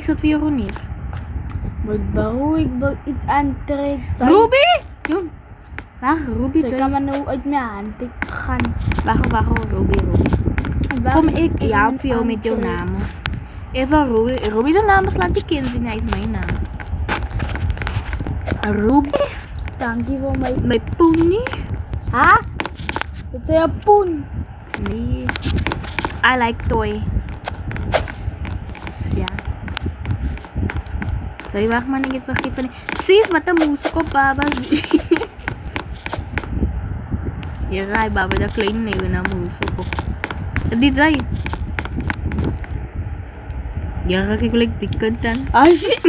zat weer gewoon niet. Ik wil iets aantrekken. Ruby! Jong. Wacht, Ruby. Ik kan maar nou uit mijn hand gaan. Wacht, Ruby. Kom ik help jou met jouw naam. Even Ruby. Ruby zijn naam slaat die kind zien, hij is mijn naam. Ruby. Dank je voor mij. Mijn pony. Ha? Dat is een poen. Nee. I like toy. Ja. Sorry, wacht man, ik heb vergeten. Sis, wat een moesek op baba. Ja, rai baba, dat kleine neven na moesek op. Dit zei. Ja, raak ik gelijk die kant aan. Als je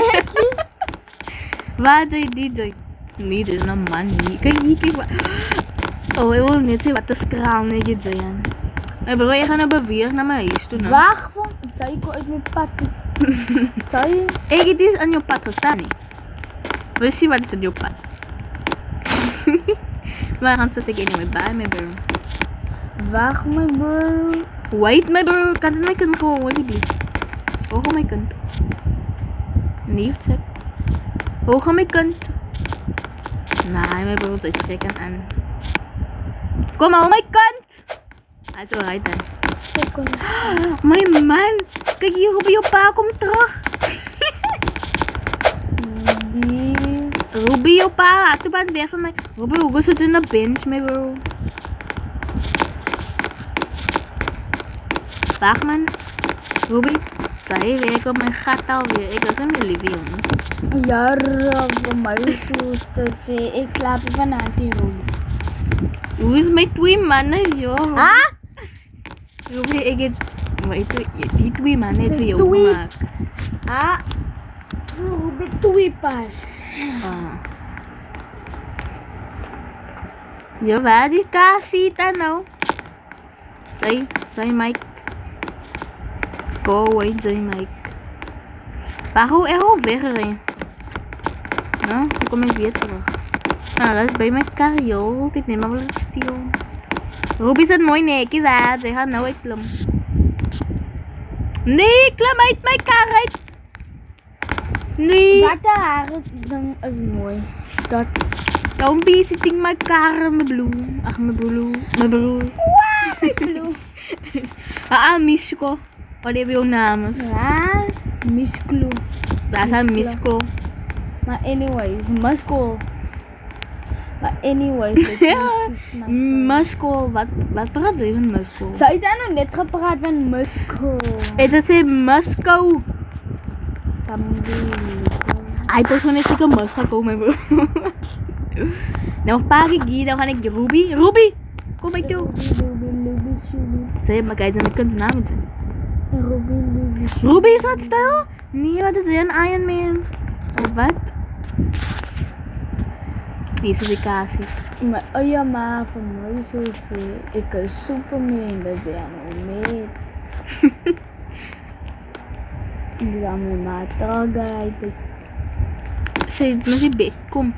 Waar zei dit zei? Nee, dit is een man hier. Kijk hier, kijk wat. Oh, ik wil net zeggen wat de skraal niet zijn. Maar bro, je gaat naar beweeg naar mijn huis toe. wacht van. Zou ik uit mijn pad? Zou je? Het is aan je pad gestaan. We zien wat is aan je pad. Maar gaan ze tegen mij bij mijn bro. Wacht mijn bro. Wait mijn bro, kan het mij kunnen gewoon alsjeblieft. Hoog aan mijn kant. Nee, zeg. Hoog aan mijn kant. Nee, mijn bro zit trekken aan. Kom maar aan mijn kant. Hij is alright dan. Mijn man, kijk hier op je pa komt terug. Ruby, je pa, had de band weg van mij. Ruby, hoe zit in de bench, mijn bro? Wacht man. Ruby, zij werkt op mijn gat alweer. Ik was een lieve jongen. Ja, voor mij zuster. Ik slaap vanavond in Ruby. Hoe is mijn twee mannen, joh? Ha? Ruby, ik heb... Die twee mannen heeft voor jou Twee. gemaakt. Ha? Ruby, twee pas. Ja, waar die kaas ziet dan nou? Zij Mike. Go away, zij Mike. Waarom er al weggereden? Nou, dan kom ik weer terug. Nou, dat is bij mijn kariool. Dit neemt maar wel een stil. Ruby zet mooi nekjes uit. Zij gaat nou uit klim. Nee, klim uit mijn kar uit. Nee. Wat de haren dan is mooi. Dat. Don't be sitting my car, mijn bloem. Ach, mijn broer. Mijn broer. Wow, blue. Misko. Wat heb je jouw naam? Ja, Miss Clue. Daar is een Misko. Maar anyways, Muscle. Maar anyways, Musko. Wat praat ze van Musko? Zou je daar nog net gepraat van Muscle? Het is een Musko. Hij was gewoon net een Musko komen, bro. Nou pak ik die, dan ga ik Ruby. Ruby, kom bij toe. Zeg maar, kijk, dan kunt naam zijn. Ruby is wat stil? Nee, wat is een Iron Man? Of wat? Deze is de kaas. Maar oh ja, maar voor mij zo zie ik een Superman, dat is een mee. Die is aan mijn maat trouwens. Ze is een bed, kom.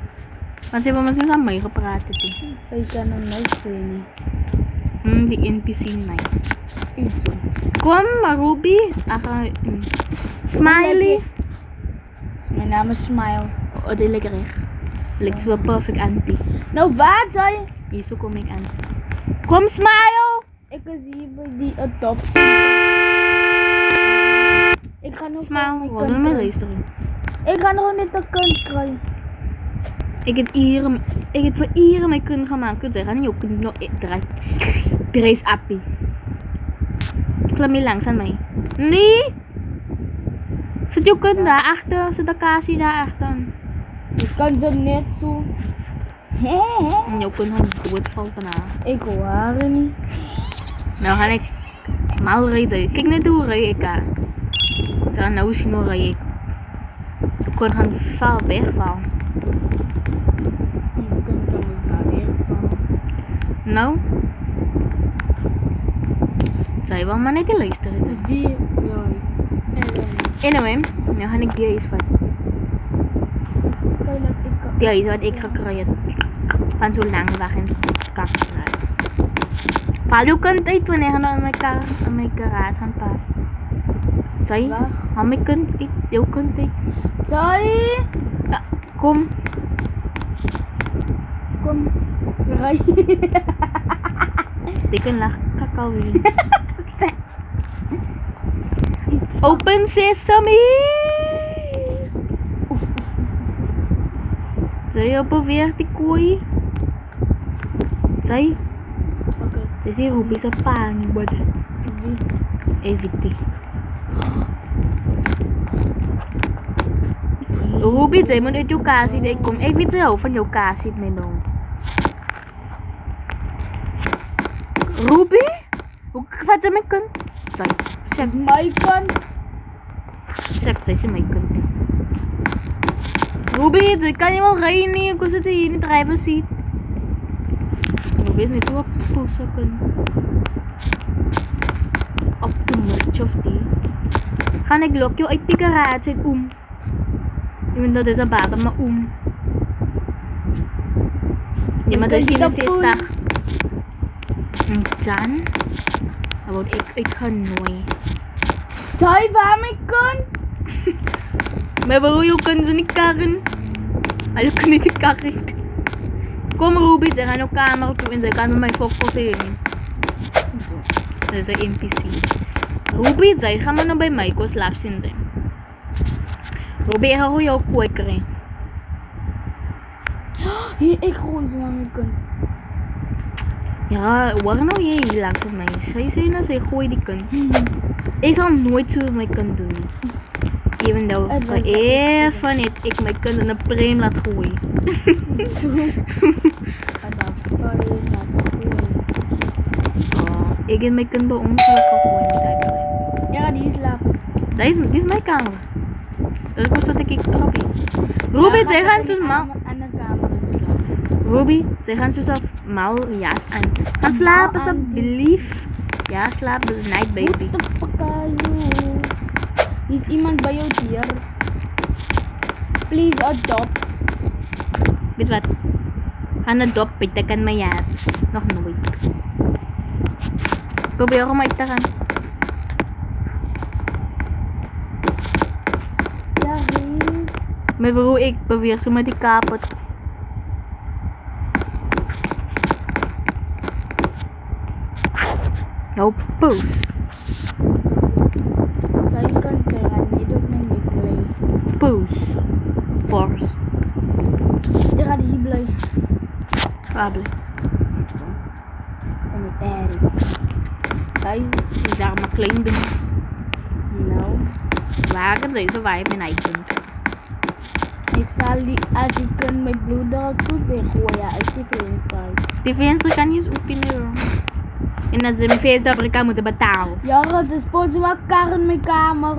Maar ze hebben misschien aan mij gepraat. Zij kan een nice zien. Die NPC night. Iets zo. Kom, Ruby. Smiley. Mijn naam is Smile. Oh, die ligt recht. Lijkt wel perfect auntie. Nou, wat zei je? Hier, zo kom ik aan. Kom, Smile. Ik zie hier bij die adoptie. Ik ga nog Smile, wat doen we luisteren? Ik ga nog net een kunt krijgen. Ik heb voor iedereen mijn kunnen gemaakt. Kunt zeggen, en je kunt nog Grace Appie. Klim je langs aan mij. Nee! Zit je kunt daar achter? Zit de kaasje daar achter? Ik kan ze net zo. En je kunt gewoon doodvallen van haar. Ik hoor haar niet. Nou ga ik mal rijden. Kijk net hoe rij ik daar. Dan nou zien hoe rij ik. Je kunt gaan val wegvallen. Je kunt dan eens naar weer gaan. Nou? Zou je wel maar net te luisteren. Die, juist. Anyway, nu ga ik die eens wat. Ja, is wat ik gekregen. Van zo lang weg in kakstraat. Pa, je kunt uit wanneer je naar mijn garage gaan pa. Zij, Wacht. haal mijn kunt, jouw kunt ik. Zij. Ja, kom. Kom. Rij. Ik kan lach, kakao weer. Open sesame! Zij beweegt die kooi. Zij, Oké. zij is Ruby sa pani ba dyan? Evity. Ruby, zij moet uit jouw kasit. Ik kom even zo van jouw kasit, mijn dong. Ruby? Hoe gaat ze mijn kunt? Zij, zeg, My gun. zeg, zij is mijn kunt. Ruby, zij kan je wel rijden niet. Ik was het hier in de driver seat. Ruby is niet zo op poesakken. Optimus, die. Ga ik lok jou uit die garage uit Even though there's a bata maar Ja, maar dat is in de sista. En dan? Ik ga nooit. Zij, waar my gun? Maar waarom je kan ze niet karren? Ayaw ko niet karren. Kom Ruby, ze gaan op kamer toe en ze kan met mij focussen. Dat is een NPC. Ruby, zij gaan maar nog bij mij, ik slaap zien zijn. Ruby, ik ga jou kwijt. Hier, ik gooi ze maar my gun. Ja, waar nou jij hier langs van mij? Zij zei nou, zij gooi die kun. Ik zal nooit zo mijn kun doen. Even though, even niet, ik mijn kun in een preem laat gooien. Zo. Oh, ik heb mijn kun bij ons lekker gooien. Ja, die is slapen. Dit is mijn kamer. Dat was dat ik trapje. Ruby, zij gaan zo mal. Aan de kamer slapen. Ruby, zij gaan zo mal jas aan. Gaan slapen, alsjeblieft. Ja, slaap, night baby. What the fuck are you? Is iemand bij jou hier? Please adopt. Weet wat? Gaan adopt, dat kan mij ja. Nog nooit. Probeer om uit te gaan. Ja, Rees. Maar bro, ik probeer zo met die kapot. Nou, poes. Zij kan krijgen, niet op mijn nek blij. Poes. Bors. Je gaat hier blij. Probably. En het erg. Zij is maar klein ding. Nou. Waarom zijn ze waar je mijn eigen kunt? Ik zal die, als ik kan mijn bloeddruk toetsen gooien uit die venster. Die venster kan je eens openen. En als ze mijn venster op kan moeten betalen. Ja, het is pas wel kar in mijn kamer.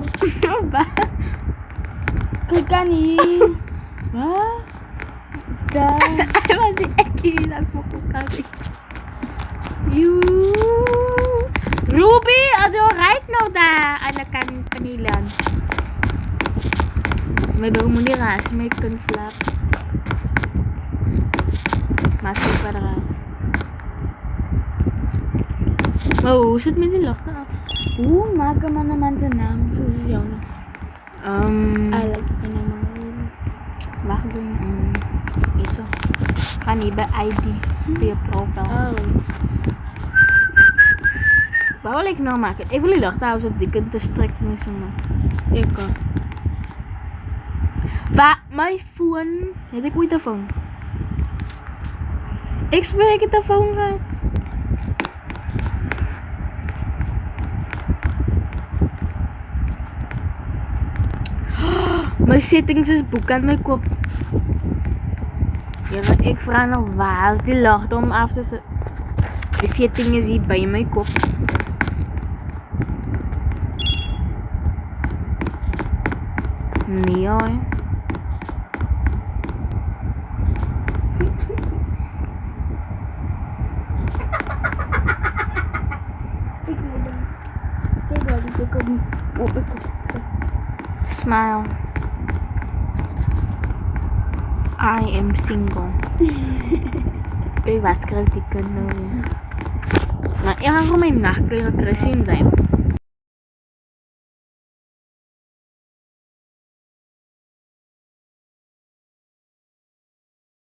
Kijk kan hier. Wat? Daar. Hij was die echt niet aan het mokken. Ruby, als je rijdt nog daar aan de kant van die land. Maar waarom moet die raas? Maar je kunt slapen. Maar zo bij de raas. Maar hoe zit het met die lucht af? Hoe maken we een zijn naam? Zo is jouw naam. I like in een Wacht doen. Is zo. Ga niet bij ID. Bij je profiel. Oh. Wat wil ik nou maken? Ik wil die lucht houden zodat ik kunt te strikt missen. Ik kan. Waar? Mijn phone. Heb ik ooit telefoon? Ik spreek het telefoon uit. Mijn settings is boek aan mijn kop. Ja, maar ik vraag nog waar is die lucht om af te zetten. De setting is hier bij mijn kop. Nee hoor. Kijk wat ik op mijn kop schrijf. Smile. I am single. Kijk wat schrijft die kunnen. Maar ik ga gewoon mijn nachtkleren Christine zijn.